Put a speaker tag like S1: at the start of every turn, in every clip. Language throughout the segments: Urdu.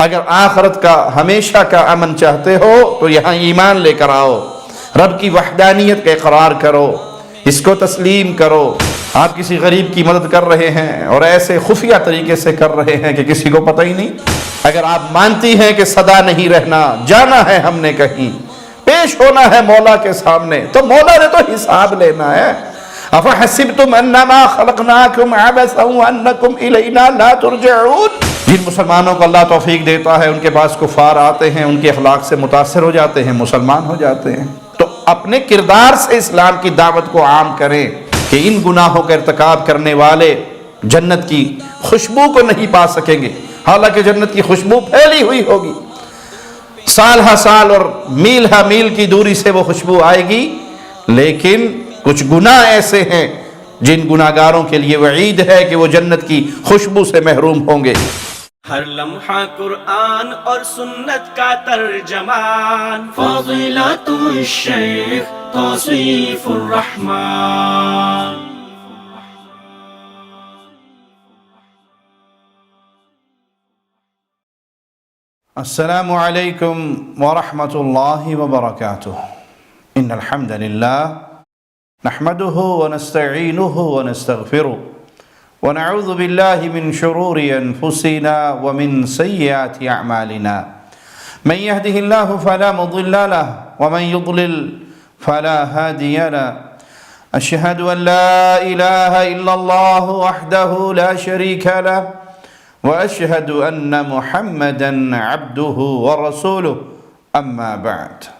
S1: اگر آخرت کا ہمیشہ کا امن چاہتے ہو تو یہاں ایمان لے کر آؤ، رب کی وحدانیت کا اقرار کرو، اس کو تسلیم کرو۔ آپ کسی غریب کی مدد کر رہے ہیں اور ایسے خفیہ طریقے سے کر رہے ہیں کہ کسی کو پتہ ہی نہیں۔ اگر آپ مانتی ہیں کہ سدا نہیں رہنا، جانا ہے ہم نے کہیں، پیش ہونا ہے مولا کے سامنے، تو مولا نے تو حساب لینا ہے۔ أَفَحَسِبْتُمْ أَنَّمَا خَلَقْنَاكُمْ عَبَثًا وَأَنَّكُمْ إِلَيْنَا لَا تُرْجَعُونَ۔ جن مسلمانوں کو اللہ توفیق دیتا ہے، ان کے پاس کفار آتے ہیں، ان کے اخلاق سے متاثر ہو جاتے ہیں، مسلمان ہو جاتے ہیں۔ تو اپنے کردار سے اسلام کی دعوت کو عام کریں کہ ان گناہوں کا ارتکاب کرنے والے جنت کی خوشبو کو نہیں پا سکیں گے، حالانکہ جنت کی خوشبو پھیلی ہوئی ہوگی، سال ہا سال اور میل ہا میل کی دوری سے وہ خوشبو آئے گی، لیکن کچھ گناہ ایسے ہیں جن گناہگاروں کے لیے وعید ہے کہ وہ جنت کی خوشبو سے محروم ہوں گے۔
S2: ہر لمحہ قرآن اور سنت کا ترجمان، فضیلت الشیخ توصیف الرحمن۔
S1: السلام علیکم ورحمۃ اللہ وبرکاتہ۔ ان الحمد للہ نحمده ونستعینه ونستغفره ونعوذ باللہ من شرور انفسنا ومن سیئات اعمالنا، من يهده الله فلا مضل له ومن يضلل فلا هادي له، اشهد ان لا اله الا الله وحده لا شريك له واشهد ان محمدا عبده ورسوله، اما بعد۔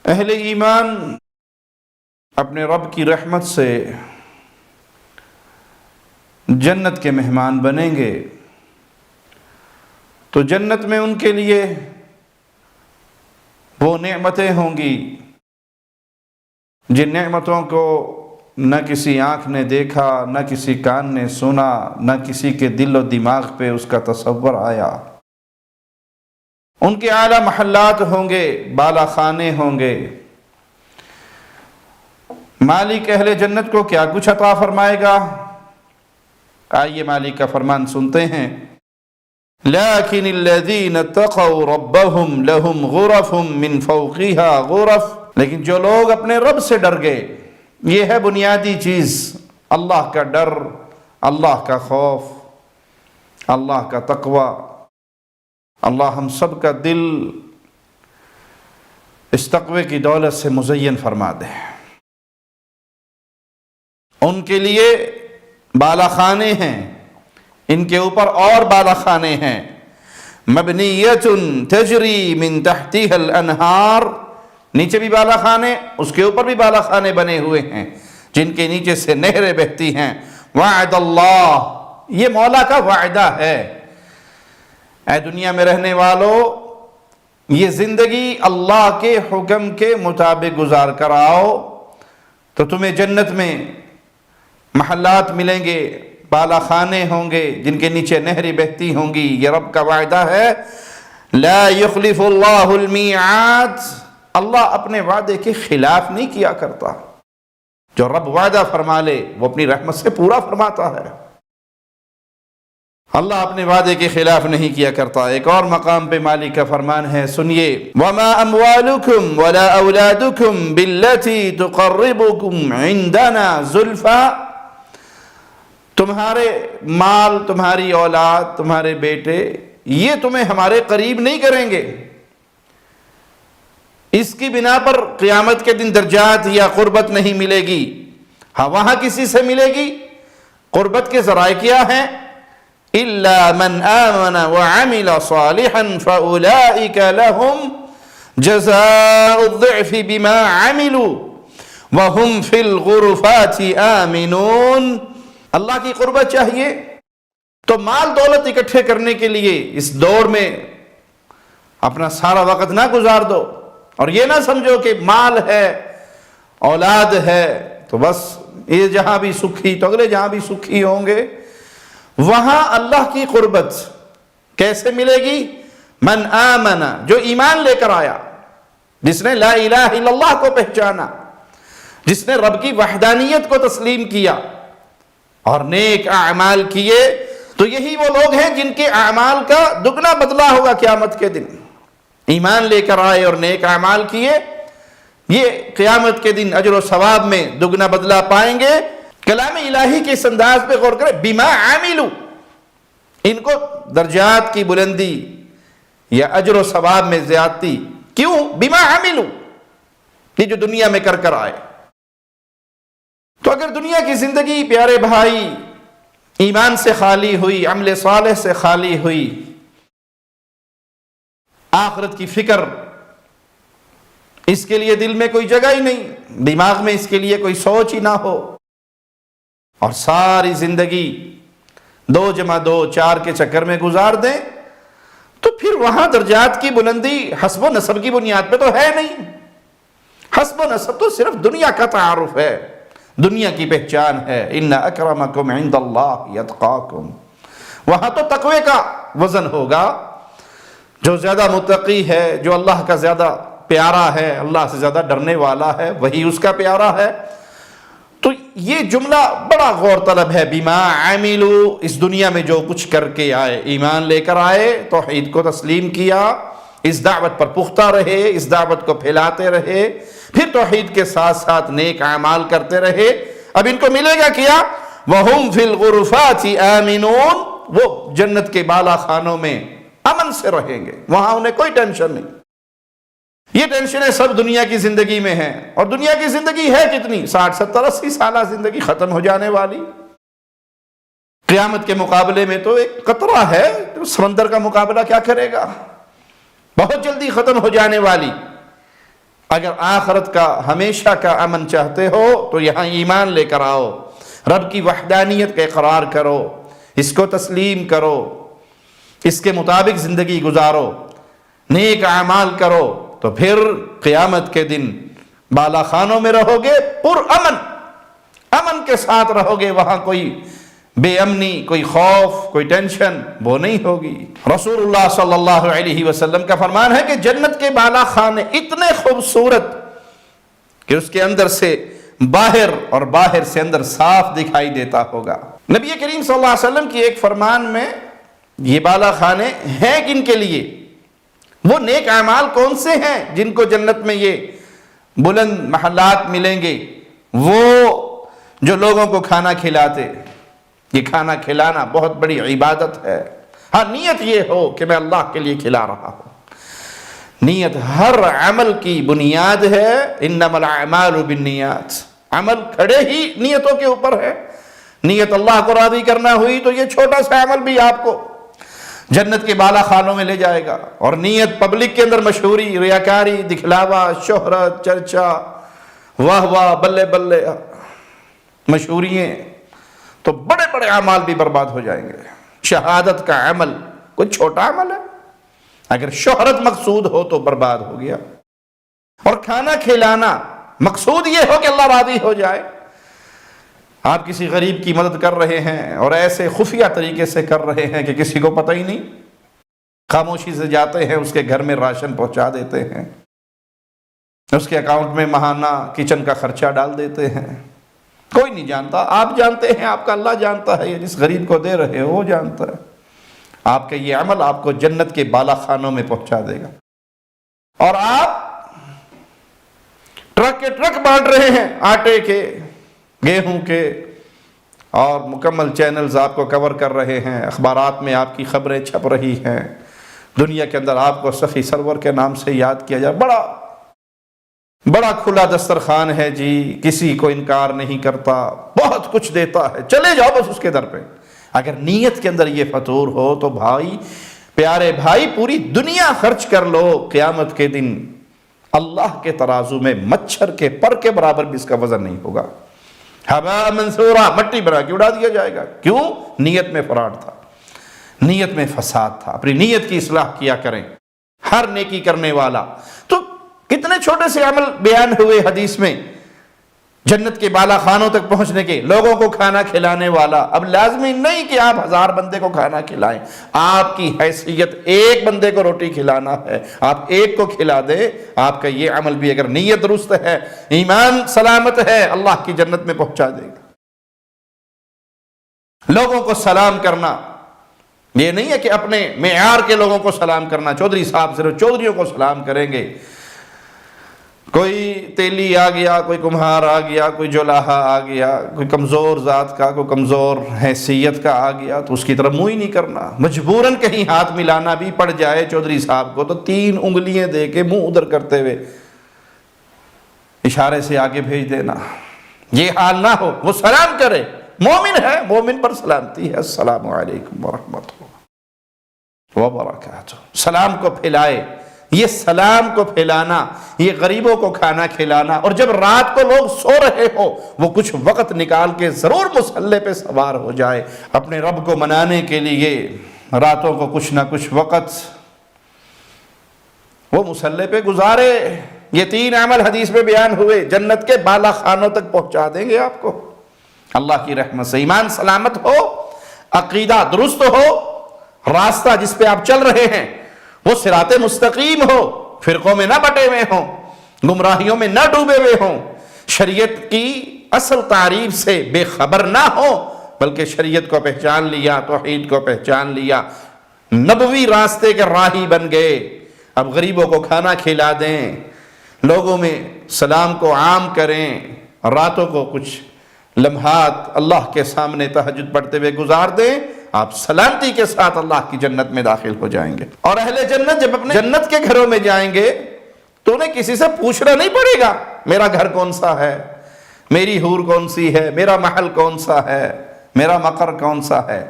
S1: اہل ایمان اپنے رب کی رحمت سے جنت کے مہمان بنیں گے تو جنت میں ان کے لیے وہ نعمتیں ہوں گی جن نعمتوں کو نہ کسی آنکھ نے دیکھا، نہ کسی کان نے سنا، نہ کسی کے دل و دماغ پہ اس کا تصور آیا۔ ان کے اعلیٰ محلات ہوں گے، بالا خانے ہوں گے۔ مالک اہل جنت کو کیا کچھ عطا فرمائے گا؟ آئیے مالک کا فرمان سنتے ہیں۔ لیکن الذین اتقوا ربهم لهم غرف من فوقها غرف، لیکن جو لوگ اپنے رب سے ڈر گئے، یہ ہے بنیادی چیز، اللہ کا ڈر، اللہ کا خوف، اللہ کا تقوی۔ اللہ ہم سب کا دل اس تقوی کی دولت سے مزین فرما دے۔ ان کے لیے بالا خانے ہیں، ان کے اوپر اور بالا خانے ہیں، مبنیۃ تجری من تحتها الانہار، نیچے بھی بالا خانے، اس کے اوپر بھی بالا خانے بنے ہوئے ہیں جن کے نیچے سے نہریں بہتی ہیں۔ وعد اللہ، یہ مولا کا وعدہ ہے۔ اے دنیا میں رہنے والو، یہ زندگی اللہ کے حکم کے مطابق گزار کر آؤ تو تمہیں جنت میں محلات ملیں گے، بالا خانے ہوں گے جن کے نیچے نہریں بہتی ہوں گی۔ یہ رب کا وعدہ ہے۔ لا یخلف اللہ المیعاد، اللہ اپنے وعدے کے خلاف نہیں کیا کرتا۔ جو رب وعدہ فرما لے وہ اپنی رحمت سے پورا فرماتا ہے۔ اللہ اپنے وعدے کے خلاف نہیں کیا کرتا۔ ایک اور مقام پہ مالک کا فرمان ہے، سنیے۔ وَمَا أَمْوَالُكُمْ وَلَا أَوْلَادُكُمْ بِالَّتِي تُقَرِّبُكُمْ عِنْدَنَا زُلْفَىٰ، تمہارے مال، تمہاری اولاد، تمہارے بیٹے، یہ تمہیں ہمارے قریب نہیں کریں گے، اس کی بنا پر قیامت کے دن درجات یا قربت نہیں ملے گی۔ ہاں، وہاں کسی سے ملے گی۔ قربت کے ذرائع کیا ہیں؟ إِلَّا مَنْ آمَنَ وَعَمِلَ صَالِحًا فَأُولَئِكَ لَهُمْ جَزَاءُ الضِّعْفِ بِمَا عَمِلُوا وَهُمْ فِي الْغُرُفَاتِ آمِنُونَ۔ اللہ کی قربت چاہیے تو مال دولت اکٹھے کرنے کے لیے اس دوڑ میں اپنا سارا وقت نہ گزار دو، اور یہ نہ سمجھو کہ مال ہے، اولاد ہے تو بس یہ جہاں بھی سکھی تو اگلے جہاں بھی سکھی ہوں گے۔ وہاں اللہ کی قربت کیسے ملے گی؟ من آمن، جو ایمان لے کر آیا، جس نے لا الہ الا اللہ کو پہچانا، جس نے رب کی وحدانیت کو تسلیم کیا اور نیک اعمال کیے، تو یہی وہ لوگ ہیں جن کے اعمال کا دگنا بدلہ ہوگا قیامت کے دن. ایمان لے کر آئے اور نیک اعمال کیے، یہ قیامت کے دن اجر و ثواب میں دگنا بدلہ پائیں گے. کلام الہی کے اس انداز پہ غور کریں، بما عاملوا، ان کو درجات کی بلندی یا اجر و ثواب میں زیادتی. کیوں؟ بما عاملوا، یہ جو دنیا میں کر آئے. تو اگر دنیا کی زندگی پیارے بھائی ایمان سے خالی ہوئی، عمل صالح سے خالی ہوئی، آخرت کی فکر اس کے لیے دل میں کوئی جگہ ہی نہیں، دماغ میں اس کے لیے کوئی سوچ ہی نہ ہو، اور ساری زندگی 2 + 2 4 کے چکر میں گزار دیں، تو پھر وہاں درجات کی بلندی حسب و نسب کی بنیاد پہ تو ہے نہیں. حسب و نسب تو صرف دنیا کا تعارف ہے، دنیا کی پہچان ہے. ان اکرمکم عند اللہ یتقاکم، وہاں تو تقوی کا وزن ہوگا. جو زیادہ متقی ہے، جو اللہ کا زیادہ پیارا ہے، اللہ سے زیادہ ڈرنے والا ہے، وہی اس کا پیارا ہے. تو یہ جملہ بڑا غور طلب ہے. بما عملوا، اس دنیا میں جو کچھ کر کے آئے، ایمان لے کر آئے، توحید کو تسلیم کیا، اس دعوت پر پختہ رہے، اس دعوت کو پھیلاتے رہے، پھر توحید کے ساتھ ساتھ نیک اعمال کرتے رہے. اب ان کو ملے گا کیا؟ وَهُمْ فِي الْغُرُفَاتِ آمِنُونَ، وہ جنت کے بالا خانوں میں امن سے رہیں گے، وہاں انہیں کوئی ٹینشن نہیں. یہ ٹینشنیں سب دنیا کی زندگی میں ہیں، اور دنیا کی زندگی ہے کتنی؟ 60 70 80 سالہ زندگی ختم ہو جانے والی. قیامت کے مقابلے میں تو ایک قطرہ ہے، سمندر کا مقابلہ کیا کرے گا؟ بہت جلدی ختم ہو جانے والی. اگر آخرت کا ہمیشہ کا امن چاہتے ہو تو یہاں ایمان لے کر آؤ، رب کی وحدانیت کا اقرار کرو، اس کو تسلیم کرو، اس کے مطابق زندگی گزارو، نیک اعمال کرو، تو پھر قیامت کے دن بالا خانوں میں رہو گے، پر امن کے ساتھ رہو گے. وہاں کوئی بے امنی، کوئی خوف، کوئی ٹینشن وہ نہیں ہوگی. رسول اللہ صلی اللہ علیہ وسلم کا فرمان ہے کہ جنت کے بالا خانے اتنے خوبصورت کہ اس کے اندر سے باہر اور باہر سے اندر صاف دکھائی دیتا ہوگا. نبی کریم صلی اللہ علیہ وسلم کی ایک فرمان میں یہ بالا خانے ہیں کن کے لیے؟ وہ نیک اعمال کون سے ہیں جن کو جنت میں یہ بلند محلات ملیں گے؟ وہ جو لوگوں کو کھانا کھلاتے. یہ کھانا کھلانا بہت بڑی عبادت ہے. ہاں، نیت یہ ہو کہ میں اللہ کے لیے کھلا رہا ہوں. نیت ہر عمل کی بنیاد ہے. انما الاعمال بالنیات، عمل کھڑے ہی نیتوں کے اوپر ہے. نیت اللہ کو راضی کرنا ہوئی تو یہ چھوٹا سا عمل بھی آپ کو جنت کے بالا خانوں میں لے جائے گا. اور نیت پبلک کے اندر مشہوری، ریاکاری، دکھلاوا، شہرت، چرچا، واہ واہ، بلے بلے، مشہورییں، تو بڑے بڑے اعمال بھی برباد ہو جائیں گے. شہادت کا عمل کوئی چھوٹا عمل ہے، اگر شہرت مقصود ہو تو برباد ہو گیا. اور کھانا کھلانا مقصود یہ ہو کہ اللہ راضی ہو جائے. آپ کسی غریب کی مدد کر رہے ہیں اور ایسے خفیہ طریقے سے کر رہے ہیں کہ کسی کو پتہ ہی نہیں، خاموشی سے جاتے ہیں، اس کے گھر میں راشن پہنچا دیتے ہیں، اس کے اکاؤنٹ میں ماہانہ کچن کا خرچہ ڈال دیتے ہیں. کوئی نہیں جانتا، آپ جانتے ہیں، آپ کا اللہ جانتا ہے، یہ جس غریب کو دے رہے ہو وہ جانتا ہے. آپ کا یہ عمل آپ کو جنت کے بالا خانوں میں پہنچا دے گا. اور آپ ٹرک کے ٹرک بانٹ رہے ہیں، آٹے کے، گیہوں کے، اور مکمل چینلز آپ کو کور کر رہے ہیں، اخبارات میں آپ کی خبریں چھپ رہی ہیں، دنیا کے اندر آپ کو سخی سرور کے نام سے یاد کیا جائے. بڑا کھلا دسترخوان ہے جی، کسی کو انکار نہیں کرتا، بہت کچھ دیتا ہے، چلے جاؤ بس اس کے در پہ. اگر نیت کے اندر یہ فطور ہو تو بھائی، پیارے بھائی، پوری دنیا خرچ کر لو، قیامت کے دن اللہ کے ترازو میں مچھر کے پر کے برابر بھی اس کا وزن نہیں ہوگا. ہوا منصورہ، مٹی بنا کے اڑا دیا جائے گا. کیوں؟ نیت میں فراڈ تھا، نیت میں فساد تھا. اپنی نیت کی اصلاح کیا کریں ہر نیکی کرنے والا. تو کتنے چھوٹے سے عمل بیان ہوئے حدیث میں، جنت کے بالا خانوں تک پہنچنے کے، لوگوں کو کھانا کھلانے والا. اب لازمی نہیں کہ آپ 1000 بندے کو کھانا کھلائیں، آپ کی حیثیت ایک بندے کو روٹی کھلانا ہے، آپ ایک کو کھلا دیں. آپ کا یہ عمل بھی اگر نیت درست ہے، ایمان سلامت ہے، اللہ کی جنت میں پہنچا دے گا. لوگوں کو سلام کرنا یہ نہیں ہے کہ اپنے معیار کے لوگوں کو سلام کرنا، چودھری صاحب صرف چودھریوں کو سلام کریں گے، کوئی تیلی آ گیا، کوئی کمہار آ گیا، کوئی جولاہا آ گیا، کوئی کمزور ذات کا، کوئی کمزور حیثیت کا آ گیا تو اس کی طرف منہ ہی نہیں کرنا۔ مجبوراً کہیں ہاتھ ملانا بھی پڑ جائے چودھری صاحب کو تو 3 انگلیاں دے کے منہ ادھر کرتے ہوئے اشارے سے آگے بھیج دینا، یہ حال نہ ہو، وہ سلام کرے، مومن ہے، مومن پر سلامتی ہے، السلام علیکم ورحمۃ اللہ وبرکاتہ، سلام کو پھیلائے۔ یہ سلام کو پھیلانا، یہ غریبوں کو کھانا کھلانا، اور جب رات کو لوگ سو رہے ہو وہ کچھ وقت نکال کے ضرور مصلی پہ سوار ہو جائے، اپنے رب کو منانے کے لیے راتوں کو کچھ نہ کچھ وقت وہ مصلی پہ گزارے۔ یہ 3 عمل حدیث میں بیان ہوئے، جنت کے بالا خانوں تک پہنچا دیں گے آپ کو اللہ کی رحمت سے۔ ایمان سلامت ہو، عقیدہ درست ہو، راستہ جس پہ آپ چل رہے ہیں وہ صراط مستقیم ہو، فرقوں میں نہ بٹے ہوئے ہوں، گمراہیوں میں نہ ڈوبے ہوئے ہوں، شریعت کی اصل تعریف سے بے خبر نہ ہو، بلکہ شریعت کو پہچان لیا، توحید کو پہچان لیا، نبوی راستے کے راہی بن گئے۔ اب غریبوں کو کھانا کھلا دیں، لوگوں میں سلام کو عام کریں، راتوں کو کچھ لمحات اللہ کے سامنے تہجد پڑھتے ہوئے گزار دیں، آپ سلامتی کے ساتھ اللہ کی جنت میں داخل ہو جائیں گے۔ اور اہل جنت جب اپنے جنت کے گھروں میں جائیں گے تو انہیں کسی سے پوچھنا نہیں پڑے گا میرا گھر کون سا ہے، میری حور کون سی ہے، میرا محل کون سا ہے، میرا مقر کون سا ہے۔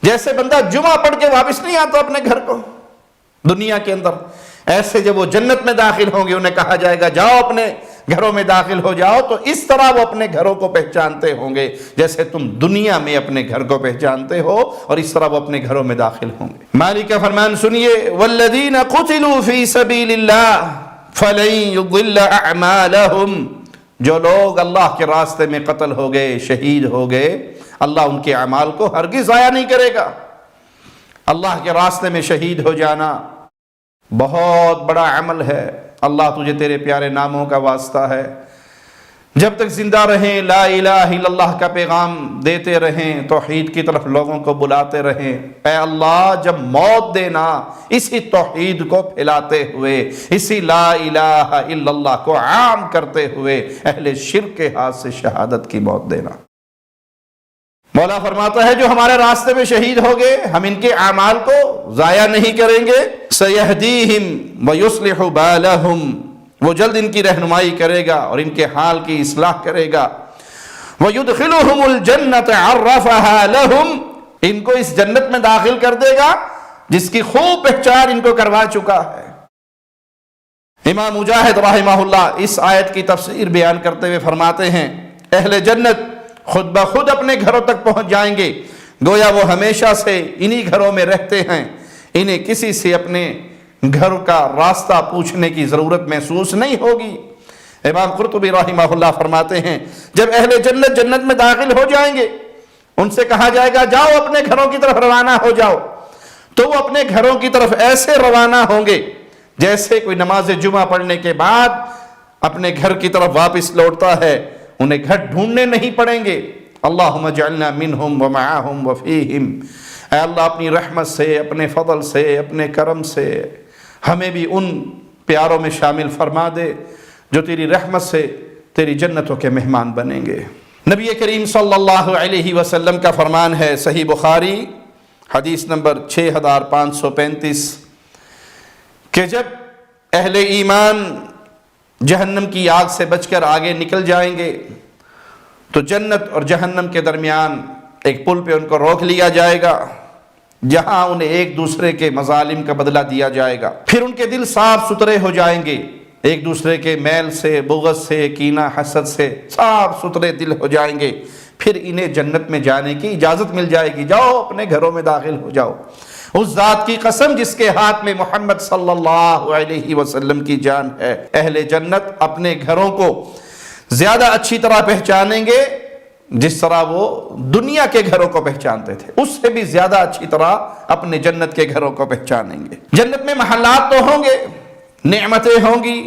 S1: جیسے بندہ جمعہ پڑھ کے واپس نہیں آتا اپنے گھر کو دنیا کے اندر، ایسے جب وہ جنت میں داخل ہوں گے انہیں کہا جائے گا جاؤ اپنے گھروں میں داخل ہو جاؤ، تو اس طرح وہ اپنے گھروں کو پہچانتے ہوں گے جیسے تم دنیا میں اپنے گھر کو پہچانتے ہو، اور اس طرح وہ اپنے گھروں میں داخل ہوں گے۔ مالک کا فرمان سنیے، والذین قتلوا فی سبیل اللہ فلن یضل اعمالہم، جو لوگ اللہ کے راستے میں قتل ہو گئے، شہید ہو گئے، اللہ ان کے اعمال کو ہرگز ضائع نہیں کرے گا۔ اللہ کے راستے میں شہید ہو جانا بہت بڑا عمل ہے، اللہ تجھے تیرے پیارے ناموں کا واسطہ ہے، جب تک زندہ رہیں لا الہ الا اللہ کا پیغام دیتے رہیں، توحید کی طرف لوگوں کو بلاتے رہیں۔ اے اللہ جب موت دینا اسی توحید کو پھیلاتے ہوئے، اسی لا الہ الا اللہ کو عام کرتے ہوئے، اہل شرک کے ہاتھ سے شہادت کی موت دینا۔ مولا فرماتا ہے جو ہمارے راستے میں شہید ہو گئے ہم ان کے اعمال کو ضائع نہیں کریں گے، سَيَهْدِيهِمْ وَيُصْلِحُ بَالَهُمْ، وہ جلد ان کی رہنمائی کرے گا اور ان کے حال کی اصلاح کرے گا۔ وَيُدْخِلُهُمُ الْجَنَّةَ عَرَّفَهَا لَهُمْ، ان کو اس جنت میں داخل کر دے گا جس کی خوب پہچان ان کو کروا چکا ہے۔ امام مجاہد رحمہ اللہ اس آیت کی تفسیر بیان کرتے ہوئے فرماتے ہیں اہل جنت خود بخود اپنے گھروں تک پہنچ جائیں گے، گویا وہ ہمیشہ سے انہی گھروں میں رہتے ہیں، انہیں کسی سے اپنے گھر کا راستہ پوچھنے کی ضرورت محسوس نہیں ہوگی۔ امام قرطبی رحمہ اللہ فرماتے ہیں جب اہل جنت جنت میں داخل ہو جائیں گے ان سے کہا جائے گا جاؤ اپنے گھروں کی طرف روانہ ہو جاؤ، تو وہ اپنے گھروں کی طرف ایسے روانہ ہوں گے جیسے کوئی نماز جمعہ پڑھنے کے بعد اپنے گھر کی طرف واپس لوٹتا ہے، انہیں گھر ڈھونڈنے نہیں پڑیں گے۔ اللہم اجعلنا منہم ومعاہم وفیہم، اے اللہ اپنی رحمت سے، اپنے فضل سے، اپنے کرم سے ہمیں بھی ان پیاروں میں شامل فرما دے جو تیری رحمت سے تیری جنتوں کے مہمان بنیں گے۔ نبی کریم صلی اللہ علیہ وسلم کا فرمان ہے، صحیح بخاری حدیث نمبر 6535، کہ جب اہل ایمان جہنم کی آگ سے بچ کر آگے نکل جائیں گے تو جنت اور جہنم کے درمیان ایک پل پہ ان کو روک لیا جائے گا جہاں انہیں ایک دوسرے کے مظالم کا بدلہ دیا جائے گا۔ پھر ان کے دل صاف ستھرے ہو جائیں گے، ایک دوسرے کے میل سے، بغض سے، کینہ حسد سے صاف ستھرے دل ہو جائیں گے، پھر انہیں جنت میں جانے کی اجازت مل جائے گی، جاؤ اپنے گھروں میں داخل ہو جاؤ۔ اس ذات کی قسم جس کے ہاتھ میں محمد صلی اللہ علیہ وسلم کی جان ہے، اہل جنت اپنے گھروں کو زیادہ اچھی طرح پہچانیں گے جس طرح وہ دنیا کے گھروں کو پہچانتے تھے، اس سے بھی زیادہ اچھی طرح اپنے جنت کے گھروں کو پہچانیں گے۔ جنت میں محلات تو ہوں گے، نعمتیں ہوں گی،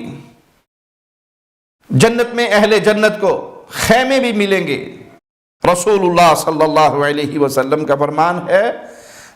S1: جنت میں اہل جنت کو خیمے بھی ملیں گے۔ رسول اللہ صلی اللہ علیہ وسلم کا فرمان ہے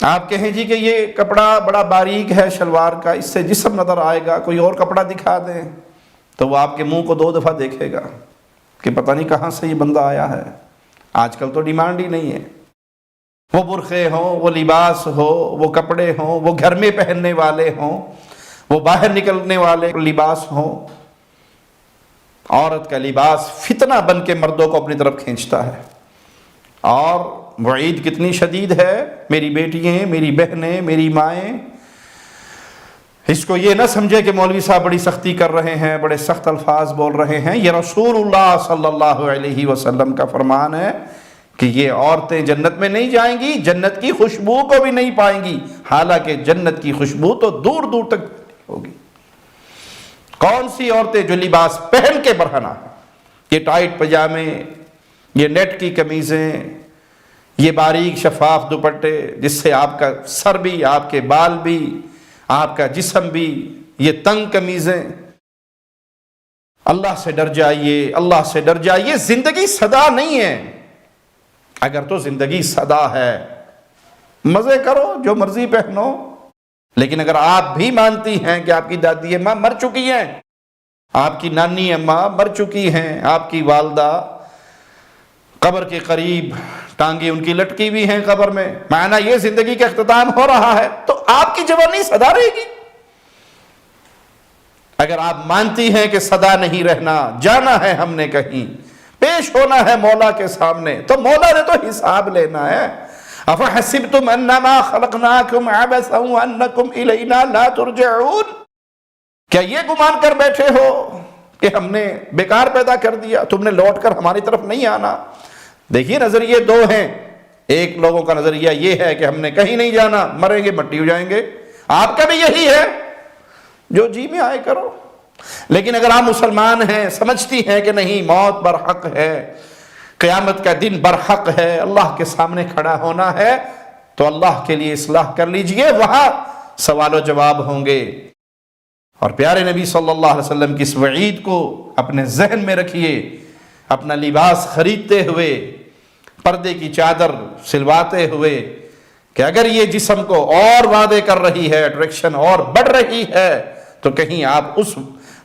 S1: آپ کہیں جی کہ یہ کپڑا بڑا باریک ہے شلوار کا، اس سے جسم نظر آئے گا، کوئی اور کپڑا دکھا دیں، تو وہ آپ کے منہ کو 2 دفعہ دیکھے گا کہ پتہ نہیں کہاں سے یہ بندہ آیا ہے۔ آج کل تو ڈیمانڈ ہی نہیں ہے، وہ برقعے ہوں، وہ لباس ہو، وہ کپڑے ہوں، وہ گھر میں پہننے والے ہوں، وہ باہر نکلنے والے لباس ہوں، عورت کا لباس فتنہ بن کے مردوں کو اپنی طرف کھینچتا ہے۔ اور وعید کتنی شدید ہے، میری بیٹیاں، میری بہنیں، میری مائیں، اس کو یہ نہ سمجھے کہ مولوی صاحب بڑی سختی کر رہے ہیں، بڑے سخت الفاظ بول رہے ہیں۔ یہ رسول اللہ صلی اللہ علیہ وسلم کا فرمان ہے کہ یہ عورتیں جنت میں نہیں جائیں گی، جنت کی خوشبو کو بھی نہیں پائیں گی، حالانکہ جنت کی خوشبو تو دور دور تک ہوگی۔ کون سی عورتیں؟ جو لباس پہن کے برہنہ ہیں، یہ ٹائٹ پجامے، یہ نیٹ کی قمیضیں، یہ باریک شفاف دوپٹے جس سے آپ کا سر بھی، آپ کے بال بھی، آپ کا جسم بھی، یہ تنگ قمیضیں۔ اللہ سے ڈر جائیے، اللہ سے ڈر جائیے۔ زندگی سدا نہیں ہے، اگر تو زندگی سدا ہے مزے کرو، جو مرضی پہنو، لیکن اگر آپ بھی مانتی ہیں کہ آپ کی دادی اماں مر چکی ہیں، آپ کی نانی اماں مر چکی ہیں، آپ کی والدہ قبر کے قریب ٹانگیں ان کی لٹکی بھی ہیں قبر میں، معنی یہ زندگی کا اختتام ہو رہا ہے، تو آپ کی جوانی سدا رہے گی۔ اگر آپ مانتی ہیں کہ سدا نہیں رہنا، جانا ہے ہم نے کہیں، پیش ہونا ہے مولا کے سامنے، تو مولا نے تو حساب لینا ہے۔ افحسبتم انما خلقناکم عبثا وانکم الینا لا ترجعون، کیا یہ گمان کر بیٹھے ہو کہ ہم نے بیکار پیدا کر دیا، تم نے لوٹ کر ہماری طرف نہیں آنا؟ دیکھیے نظریے 2 ہیں، ایک لوگوں کا نظریہ یہ ہے کہ ہم نے کہیں نہیں جانا، مریں گے مٹی ہو جائیں گے، آپ کا بھی یہی ہے، جو جی میں آئے کرو۔ لیکن اگر آپ مسلمان ہیں، سمجھتی ہیں کہ نہیں، موت برحق ہے، قیامت کا دن برحق ہے، اللہ کے سامنے کھڑا ہونا ہے، تو اللہ کے لیے اصلاح کر لیجئے، وہاں سوال و جواب ہوں گے۔ اور پیارے نبی صلی اللہ علیہ وسلم کی اس وعید کو اپنے ذہن میں رکھیے، اپنا لباس خریدتے ہوئے، پردے کی چادر سلواتے ہوئے، کہ اگر یہ جسم کو اور وعدے کر رہی ہے، اٹریکشن اور بڑھ رہی ہے، تو کہیں آپ اس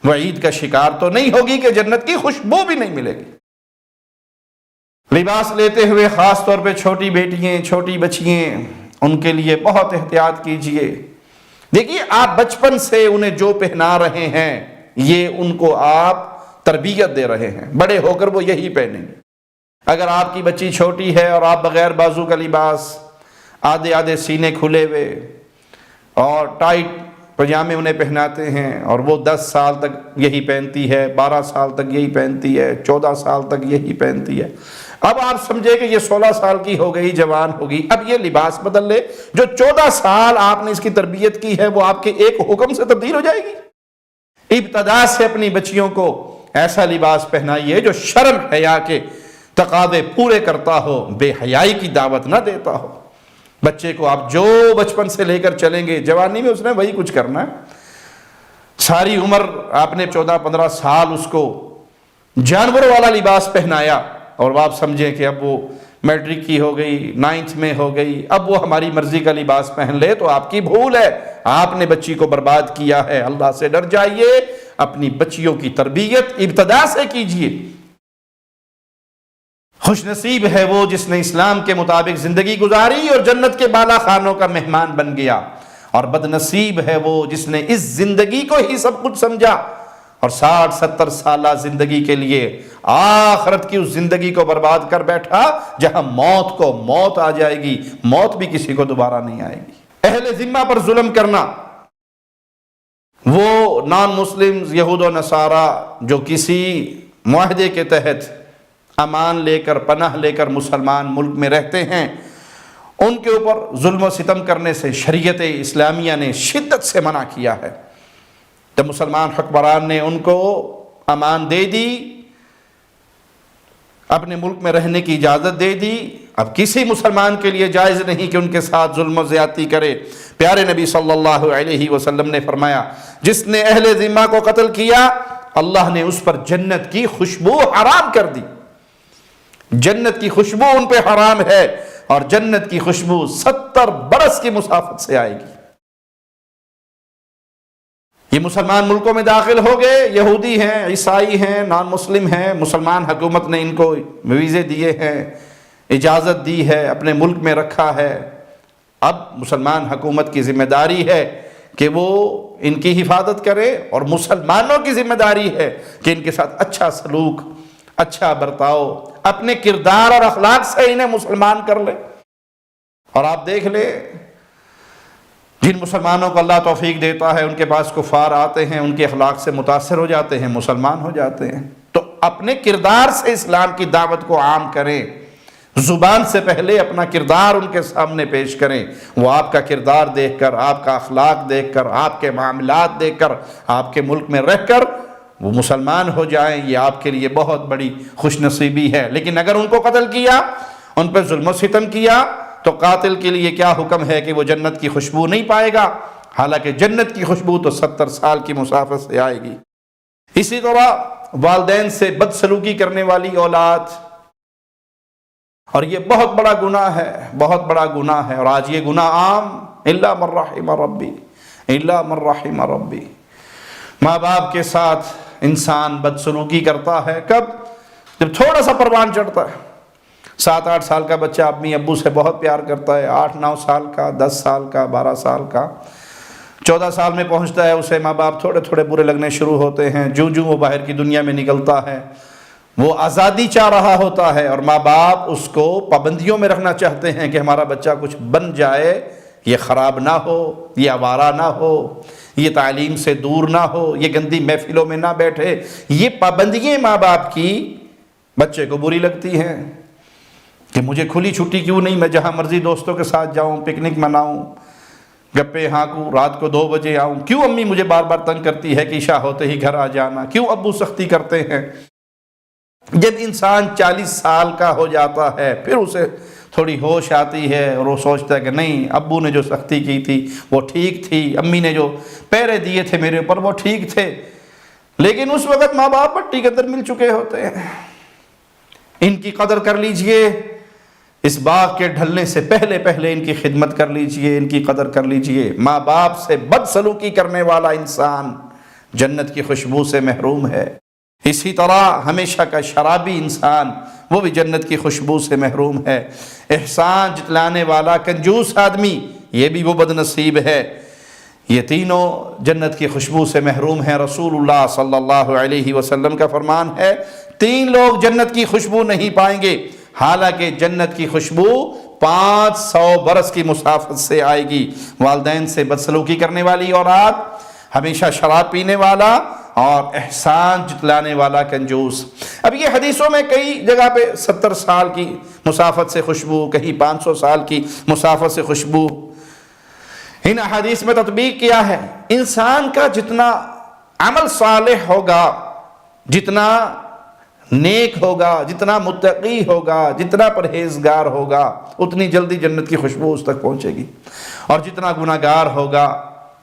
S1: وعید کا شکار تو نہیں ہوگی کہ جنت کی خوشبو بھی نہیں ملے گی۔ لباس لیتے ہوئے خاص طور پہ چھوٹی بیٹیاں، چھوٹی بچیاں، ان کے لیے بہت احتیاط کیجئے۔ دیکھیے، آپ بچپن سے انہیں جو پہنا رہے ہیں، یہ ان کو آپ تربیت دے رہے ہیں، بڑے ہو کر وہ یہی پہنیں گے۔ اگر آپ کی بچی چھوٹی ہے اور آپ بغیر بازو کا لباس، آدھے آدھے سینے کھلے ہوئے اور ٹائٹ پجامے انہیں پہناتے ہیں، اور وہ 10 سال تک یہی پہنتی ہے، 12 سال تک یہی پہنتی ہے، 14 سال تک یہی پہنتی ہے، اب آپ سمجھے کہ یہ 16 سال کی ہو گئی، جوان ہوگی، اب یہ لباس بدل لے، جو 14 سال آپ نے اس کی تربیت کی ہے، وہ آپ کے ایک حکم سے تبدیل ہو جائے گی۔ ابتدا سے اپنی بچیوں کو ایسا لباس پہنائیے جو شرم حیا کے تقاضے پورے کرتا ہو، بے حیائی کی دعوت نہ دیتا ہو۔ بچے کو آپ جو بچپن سے لے کر چلیں گے، جوانی میں اس نے وہی کچھ کرنا ہے۔ ساری عمر آپ نے 14-15 سال اس کو جانور والا لباس پہنایا، اور آپ سمجھیں کہ اب وہ میٹرک کی ہو گئی، 9th میں ہو گئی، اب وہ ہماری مرضی کا لباس پہن لے، تو آپ کی بھول ہے، آپ نے بچی کو برباد کیا ہے۔ اللہ سے ڈر جائیے، اپنی بچیوں کی تربیت ابتدا سے کیجیے۔ خوش نصیب ہے وہ جس نے اسلام کے مطابق زندگی گزاری اور جنت کے بالا خانوں کا مہمان بن گیا، اور بد نصیب ہے وہ جس نے اس زندگی کو ہی سب کچھ سمجھا اور 60-70 سالہ زندگی کے لیے آخرت کی اس زندگی کو برباد کر بیٹھا، جہاں موت کو موت آ جائے گی، موت بھی کسی کو دوبارہ نہیں آئے گی۔ اہل ذمہ پر ظلم کرنا، وہ نان مسلمز، یہود و نصارہ جو کسی معاہدے کے تحت امان لے کر، پناہ لے کر مسلمان ملک میں رہتے ہیں، ان کے اوپر ظلم و ستم کرنے سے شریعت اسلامیہ نے شدت سے منع کیا ہے۔ جب مسلمان حکمران نے ان کو امان دے دی، اپنے ملک میں رہنے کی اجازت دے دی، اب کسی مسلمان کے لیے جائز نہیں کہ ان کے ساتھ ظلم و زیادتی کرے۔ پیارے نبی صلی اللہ علیہ وسلم نے فرمایا، جس نے اہل ذمہ کو قتل کیا، اللہ نے اس پر جنت کی خوشبو حرام کر دی، جنت کی خوشبو ان پہ حرام ہے، اور جنت کی خوشبو 70 برس کی مسافت سے آئے گی۔ یہ مسلمان ملکوں میں داخل ہو گئے، یہودی ہیں، عیسائی ہیں، نان مسلم ہیں، مسلمان حکومت نے ان کو ویزے دیے ہیں، اجازت دی ہے، اپنے ملک میں رکھا ہے۔ اب مسلمان حکومت کی ذمہ داری ہے کہ وہ ان کی حفاظت کرے، اور مسلمانوں کی ذمہ داری ہے کہ ان کے ساتھ اچھا سلوک، اچھا برتاؤ، اپنے کردار اور اخلاق سے انہیں مسلمان کر لے۔ اور آپ دیکھ لیں، جن مسلمانوں کو اللہ توفیق دیتا ہے ان کے پاس کفار آتے ہیں، ان کے اخلاق سے متاثر ہو جاتے ہیں، مسلمان ہو جاتے ہیں۔ تو اپنے کردار سے اسلام کی دعوت کو عام کریں، زبان سے پہلے اپنا کردار ان کے سامنے پیش کریں۔ وہ آپ کا کردار دیکھ کر، آپ کا اخلاق دیکھ کر، آپ کے معاملات دیکھ کر، آپ کے ملک میں رہ کر وہ مسلمان ہو جائیں، یہ آپ کے لیے بہت بڑی خوش نصیبی ہے۔ لیکن اگر ان کو قتل کیا، ان پہ ظلم و ستم کیا، تو قاتل کے لیے کیا حکم ہے کہ وہ جنت کی خوشبو نہیں پائے گا، حالانکہ جنت کی خوشبو تو 70 سال کی مسافت سے آئے گی۔ اسی طرح والدین سے بدسلوکی کرنے والی اولاد، اور یہ بہت بڑا گناہ ہے، بہت بڑا گناہ ہے، اور آج یہ گناہ عام، الا من رحم ربی، الا من رحم ربی۔ ماں باپ کے ساتھ انسان بدسلوکی کرتا ہے کب؟ جب تھوڑا سا پروان چڑھتا ہے۔ 7-8 سال کا بچہ اپنی ابو سے بہت پیار کرتا ہے، 8-9 سال کا، 10 سال کا، 12 سال کا، 14 سال میں پہنچتا ہے، اسے ماں باپ تھوڑے تھوڑے برے لگنے شروع ہوتے ہیں۔ جو وہ باہر کی دنیا میں نکلتا ہے، وہ آزادی چاہ رہا ہوتا ہے، اور ماں باپ اس کو پابندیوں میں رکھنا چاہتے ہیں کہ ہمارا بچہ کچھ بن جائے، یہ خراب نہ ہو، یہ آوارہ نہ ہو، یہ تعلیم سے دور نہ ہو، یہ گندی محفلوں میں نہ بیٹھے۔ یہ پابندیاں ماں باپ کی بچے کو بری لگتی ہیں کہ مجھے کھلی چھٹی کیوں نہیں، میں جہاں مرضی دوستوں کے ساتھ جاؤں، پکنک مناؤں، گپے ہانکوں، رات کو 2 بجے آؤں، کیوں امی مجھے بار بار تنگ کرتی ہے کہ عشاء ہوتے ہی گھر آ جانا، کیوں ابو سختی کرتے ہیں۔ جب انسان 40 سال کا ہو جاتا ہے، پھر اسے تھوڑی ہوش آتی ہے اور وہ سوچتا ہے کہ نہیں، ابو نے جو سختی کی تھی وہ ٹھیک تھی، امی نے جو پیرے دیے تھے میرے اوپر وہ ٹھیک تھے۔ لیکن اس وقت ماں باپ مٹی کے اندر مل چکے ہوتے ہیں۔ ان کی قدر کر لیجئے، اس باغ کے ڈھلنے سے پہلے پہلے ان کی خدمت کر لیجئے، ان کی قدر کر لیجئے۔ ماں باپ سے بدسلوکی کرنے والا انسان جنت کی خوشبو سے محروم ہے۔ اسی طرح ہمیشہ کا شرابی انسان، وہ بھی جنت کی خوشبو سے محروم ہے۔ احسان جتلانے والا کنجوس آدمی، یہ بھی وہ بدنصیب ہے۔ یہ تینوں جنت کی خوشبو سے محروم ہیں۔ رسول اللہ صلی اللہ علیہ وسلم کا فرمان ہے، 3 لوگ جنت کی خوشبو نہیں پائیں گے، حالانکہ جنت کی خوشبو 500 برس کی مسافت سے آئے گی۔ والدین سے بدسلوکی کرنے والی اولاد، ہمیشہ شراب پینے والا، اور احسان جتلانے والا کنجوس۔ اب یہ حدیثوں میں کئی جگہ پہ 70 سال کی مسافت سے خوشبو، کہیں 500 سال کی مسافت سے خوشبو، ان احادیث میں تطبیق کیا ہے۔ انسان کا جتنا عمل صالح ہوگا، جتنا نیک ہوگا، جتنا متقی ہوگا، جتنا پرہیزگار ہوگا، اتنی جلدی جنت کی خوشبو اس تک پہنچے گی۔ اور جتنا گناہگار ہوگا،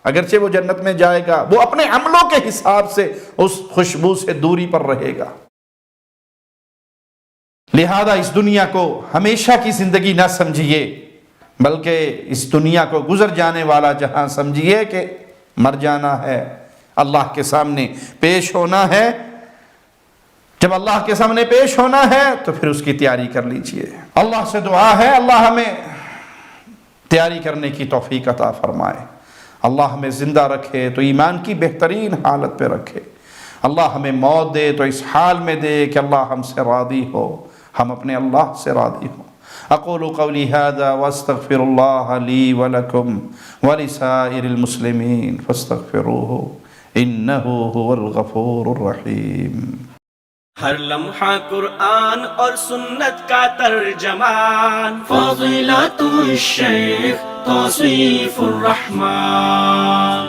S1: اگرچہ وہ جنت میں جائے گا، وہ اپنے عملوں کے حساب سے اس خوشبو سے دوری پر رہے گا۔ لہذا اس دنیا کو ہمیشہ کی زندگی نہ سمجھیے، بلکہ اس دنیا کو گزر جانے والا جہاں سمجھیے کہ مر جانا ہے، اللہ کے سامنے پیش ہونا ہے۔ جب اللہ کے سامنے پیش ہونا ہے تو پھر اس کی تیاری کر لیجئے۔ اللہ سے دعا ہے اللہ ہمیں تیاری کرنے کی توفیق عطا فرمائے، اللہ ہمیں زندہ رکھے تو ایمان کی بہترین حالت پہ رکھے، اللہ ہمیں موت دے تو اس حال میں دے کہ اللہ ہم سے راضی ہو، ہم اپنے اللہ سے راضی ہوں۔ اقول قولی هذا واستغفر اللہ لی ولکم ولسائر المسلمین فاستغفروہ انہ هو الغفور الرحیم۔
S2: ہر لمحہ قرآن اور سنت کا ترجمان، فضیلت الشیخ توصیف الرحمان۔